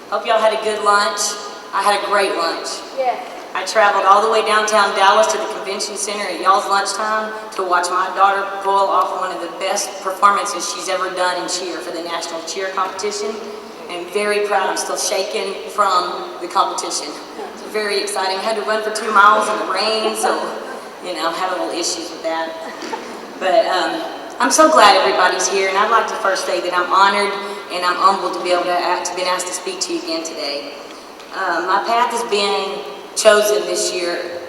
Hope y'all had a good lunch. I had a great lunch. Yeah. I traveled all the way downtown Dallas to the convention center at y'all's lunchtime to watch my daughter pull off one of the best performances she's ever done in cheer for the national cheer competition. I'm very proud. I'm still shaking from the competition. It's very exciting. I had to run for 2 miles in the rain, so, you know, had a little issues with that. But I'm so glad everybody's here, and I'd like to first say that I'm honored and I'm humbled to be able to been asked to speak to you again today. My path has been chosen this year.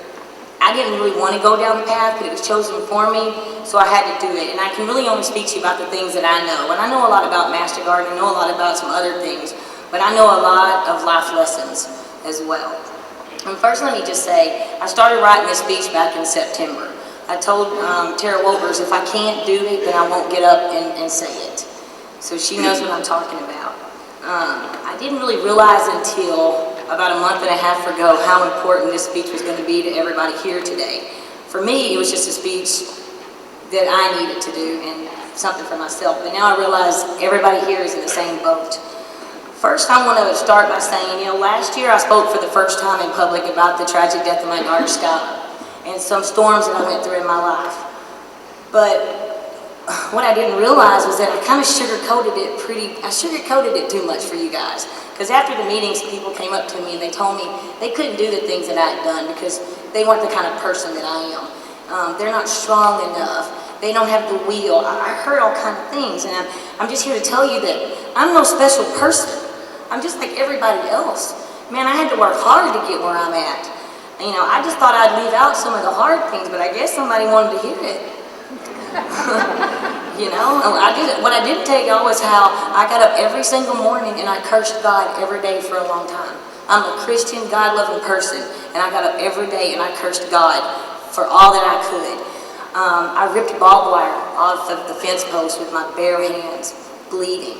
I didn't really want to go down the path, but it was chosen for me, so I had to do it. And I can really only speak to you about the things that I know. And I know a lot about MasterCard, I know a lot about some other things, but I know a lot of life lessons as well. And first, let me just say, I started writing this speech back in September. I told Tara Wolbers, if I can't do it, then I won't get up and say it. So she knows what I'm talking about. I didn't really realize until about a month and a half ago how important this speech was going to be to everybody here today. For me, it was just a speech that I needed to do and something for myself. But now I realize everybody here is in the same boat. First, I want to start by saying, you know, last year I spoke for the first time in public about the tragic death of my daughter, Skylar, and some storms that I went through in my life. But what I didn't realize was that I kind of sugarcoated it too much for you guys. Because after the meetings, people came up to me and they told me they couldn't do the things that I had done because they weren't the kind of person that I am. They're not strong enough. They don't have the will. I heard all kinds of things, and I'm just here to tell you that I'm no special person. I'm just like everybody else. Man, I had to work hard to get where I'm at. You know, I just thought I'd leave out some of the hard things, but I guess somebody wanted to hear it. You know, what I didn't tell y'all was how I got up every single morning and I cursed God every day for a long time. I'm a Christian, God-loving person, and I got up every day and I cursed God for all that I could. I ripped barbed wire off of the fence post with my bare hands, bleeding.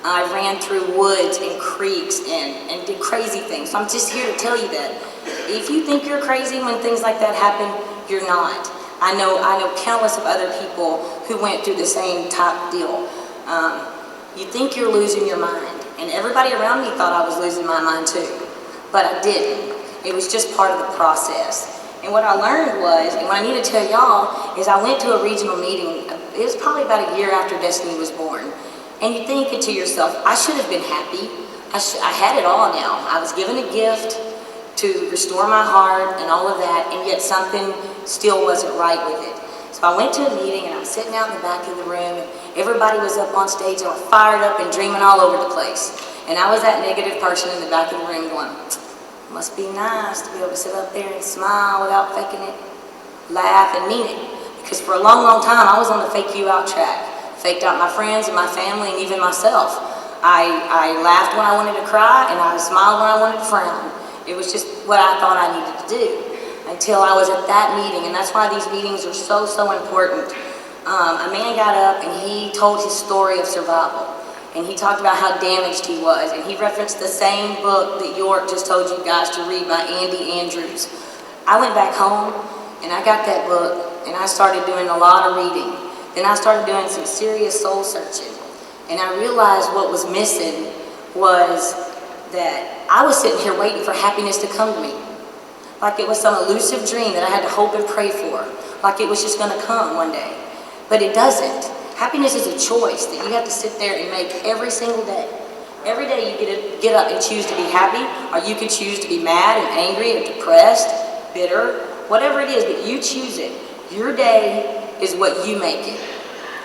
I ran through woods and creeks and did crazy things. So I'm just here to tell you that if you think you're crazy when things like that happen, you're not. I know countless of other people who went through the same type deal. You think you're losing your mind, and everybody around me thought I was losing my mind too, but I didn't. It was just part of the process. And what I learned was, and what I need to tell y'all, is I went to a regional meeting. It was probably about a year after Destiny was born. And you're thinking to yourself, I should have been happy. I had it all now. I was given a gift to restore my heart and all of that, and yet something still wasn't right with it. So I went to a meeting, and I was sitting out in the back of the room, and everybody was up on stage, they were fired up and dreaming all over the place. And I was that negative person in the back of the room going, must be nice to be able to sit up there and smile without faking it, laugh and mean it. Because for a long, long time, I was on the fake you out track. Faked out my friends and my family and even myself. I laughed when I wanted to cry, and I smiled when I wanted to frown. It was just what I thought I needed to do until I was at that meeting, and that's why these meetings are so, so important. A man got up and he told his story of survival, and he talked about how damaged he was, and he referenced the same book that York just told you guys to read by Andy Andrews. I went back home and I got that book and I started doing a lot of reading. Then I started doing some serious soul searching, and I realized what was missing was that I was sitting here waiting for happiness to come to me. Like it was some elusive dream that I had to hope and pray for. Like it was just going to come one day. But it doesn't. Happiness is a choice that you have to sit there and make every single day. Every day you get up and choose to be happy, or you can choose to be mad and angry and depressed, bitter, whatever it is, but you choose it. Your day is what you make it.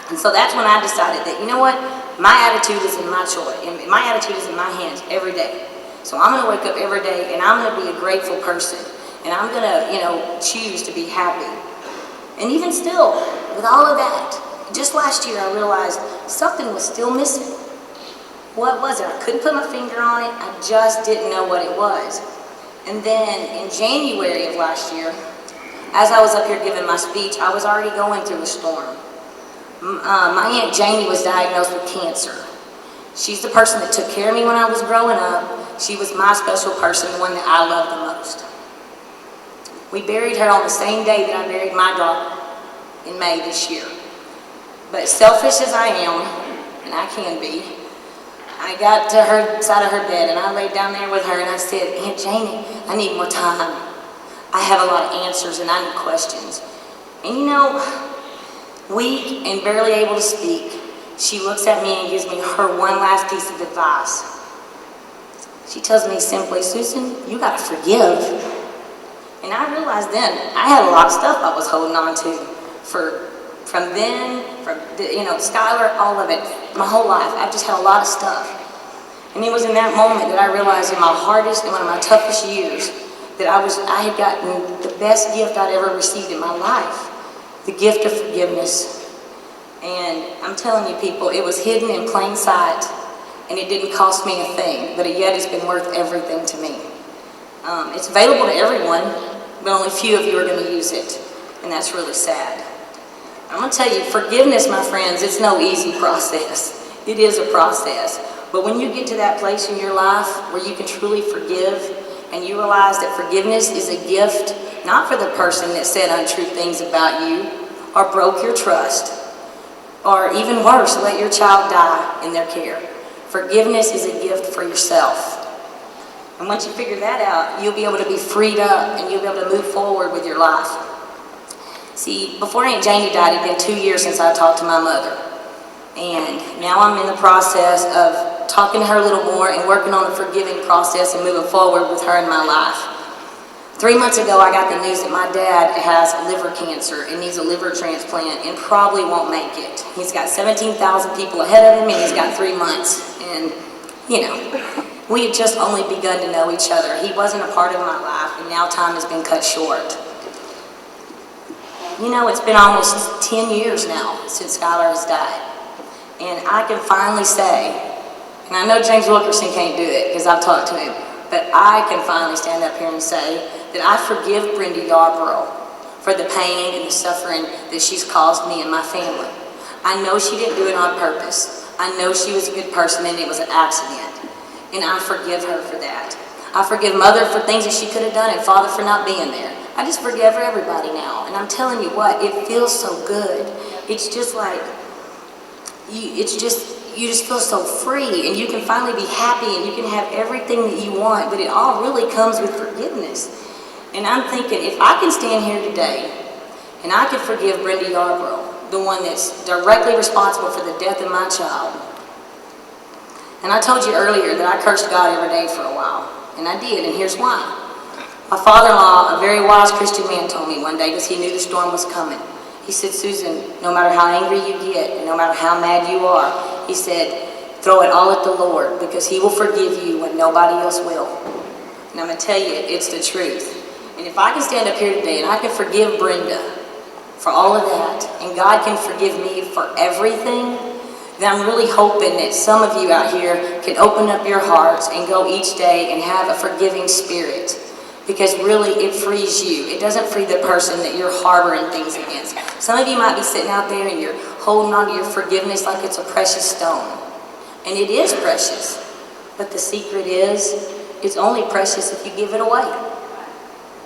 And so that's when I decided that, you know what? My attitude is in my choice, and my attitude is in my hands every day. So I'm going to wake up every day, and I'm going to be a grateful person, and I'm going to, you know, choose to be happy. And even still, with all of that, just last year I realized something was still missing. What was it? I couldn't put my finger on it. I just didn't know what it was. And then in January of last year, as I was up here giving my speech, I was already going through a storm. My Aunt Janie was diagnosed with cancer. She's the person that took care of me when I was growing up. She was my special person, the one that I loved the most. We buried her on the same day that I buried my daughter in May this year. But selfish as I am, and I can be, I got to her side of her bed and I laid down there with her and I said, Aunt Janie, I need more time. I have a lot of answers and I need questions. And you know, weak and barely able to speak, she looks at me and gives me her one last piece of advice. She tells me simply, Susan, you gotta forgive. And I realized then, I had a lot of stuff I was holding on to from Skylar, all of it, my whole life. I just had a lot of stuff. And it was in that moment that I realized in my hardest and one of my toughest years that I had gotten the best gift I'd ever received in my life, the gift of forgiveness. And I'm telling you people, it was hidden in plain sight and it didn't cost me a thing, but yet it's been worth everything to me. It's available to everyone, but only few of you are going to use it, and that's really sad. I'm going to tell you, forgiveness, my friends, it's no easy process. It is a process. But when you get to that place in your life where you can truly forgive and you realize that forgiveness is a gift, not for the person that said untrue things about you or broke your trust, or even worse, let your child die in their care. Forgiveness is a gift for yourself. And once you figure that out, you'll be able to be freed up and you'll be able to move forward with your life. See, before Aunt Janie died, it had been 2 years since I talked to my mother. And now I'm in the process of talking to her a little more and working on the forgiving process and moving forward with her in my life. 3 months ago, I got the news that my dad has liver cancer and needs a liver transplant and probably won't make it. He's got 17,000 people ahead of him and he's got 3 months. And, you know, we had just only begun to know each other. He wasn't a part of my life and now time has been cut short. You know, it's been almost 10 years now since Skylar has died. And I can finally say, and I know James Wilkerson can't do it because I've talked to him, but I can finally stand up here and say that I forgive Brenda Yarborough for the pain and the suffering that she's caused me and my family. I know she didn't do it on purpose. I know she was a good person and it was an accident. And I forgive her for that. I forgive Mother for things that she could have done and Father for not being there. I just forgive everybody now. And I'm telling you what, it feels so good. It's just like, you just feel so free and you can finally be happy and you can have everything that you want, but it all really comes with forgiveness. And I'm thinking, if I can stand here today and I can forgive Brenda Yarborough, the one that's directly responsible for the death of my child. And I told you earlier that I cursed God every day for a while, and I did, and here's why. My father-in-law, a very wise Christian man, told me one day because he knew the storm was coming. He said, Susan, no matter how angry you get and no matter how mad you are, he said, throw it all at the Lord because he will forgive you when nobody else will. And I'm going to tell you, it's the truth. And if I can stand up here today and I can forgive Brenda for all of that, and God can forgive me for everything, then I'm really hoping that some of you out here can open up your hearts and go each day and have a forgiving spirit. Because really, it frees you. It doesn't free the person that you're harboring things against. Some of you might be sitting out there and you're holding on to your forgiveness like it's a precious stone. And it is precious. But the secret is, it's only precious if you give it away.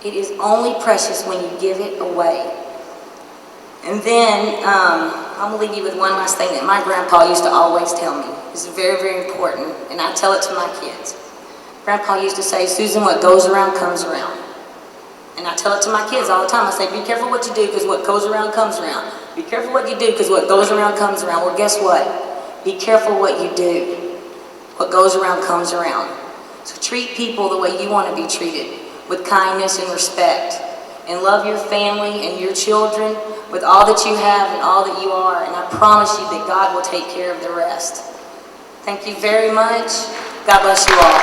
It is only precious when you give it away. And then, I'm going to leave you with one last thing that my grandpa used to always tell me. It's very, very important, and I tell it to my kids. Grandpa used to say, Susan, what goes around comes around. And I tell it to my kids all the time. I say, be careful what you do because what goes around comes around. Be careful what you do because what goes around comes around. Well, guess what? Be careful what you do. What goes around comes around. So treat people the way you want to be treated, with kindness and respect. And love your family and your children with all that you have and all that you are. And I promise you that God will take care of the rest. Thank you very much. God bless you all.